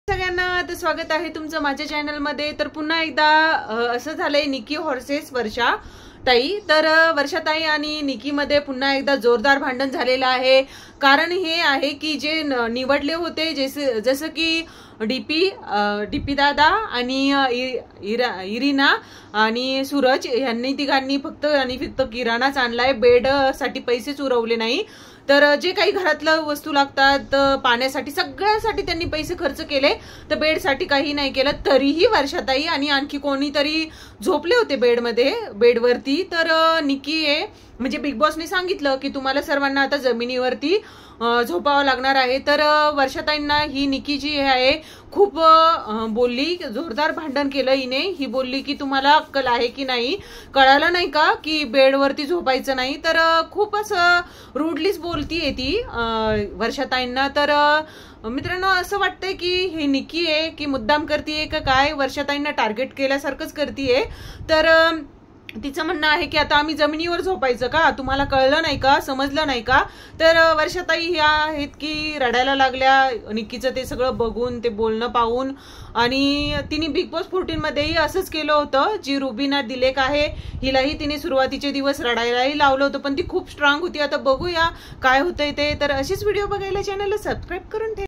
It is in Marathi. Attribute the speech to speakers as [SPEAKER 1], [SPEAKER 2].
[SPEAKER 1] सगळ्यांना तर स्वागत आहे तुमचं माझ्या चॅनल मध्ये। तर पुन्हा एकदा असं झालंय निकी व्हर्सेस वर्षा ताई। तर वर्षा ताई आणि निकी मध्ये पुन्हा एकदा जोरदार भांडण झालेलं आहे। कारण हे आहे की जे निवडले होते जसं की डीपी दादा आणि इरिना आणि सूरज यांनी तिघांनी फक्त किराणाच आणलाय, बेड साठी पैसेच उरवले नाही। तर जे काही घरातलं वस्तू लागतात पाण्यासाठी सगळ्यासाठी त्यांनी पैसे खर्च केले, तर बेडसाठी काही नाही केलं। तरीही वर्षाताई आणि आणखी कोणीतरी झोपले होते बेडवरती। तर निकी आहे म्हणजे बिग बॉसने सांगितलं की तुम्हाला सर्वांना आता जमिनीवरती झोपावं लागणार आहे। तर वर्षाताईंना ही निकी जी आहे खूप बोलली, जोरदार भांडण केलं हिने। ही बोलली की तुम्हाला अक्कल आहे की नाही, कळालं नाही का की बेडवरती झोपायचं नाही। तर खूप असं रूडलीच बोलतीये ती वर्षाताईंना। तर मित्रांनो असं वाटतंय की हे निकी आहे की मुद्दाम करतीये का काय, वर्षाताईंना टार्गेट केल्यासारखंच करतीये। तर तिचं म्हणणं आहे की आता आम्ही जमिनीवर झोपायचं का, तुम्हाला कळलं नाही का, समजलं नाही का। तर वर्षाताई ह्या आहेत की रडायला लागल्या निकीचं ते सगळं बघून, ते बोलणं पाहून। आणि तिने बिग बॉस 14 मध्येही असंच केलं होतं। जी रुबीना दिलेक आहे हिलाही तिने सुरुवातीचे दिवस रडायलाही लावलं होतं, पण ती खूप स्ट्रॉंग होती। आता बघूया काय होतंय ते। तर अशीच व्हिडिओ बघायला चॅनलला सबस्क्राईब करून ठेवा।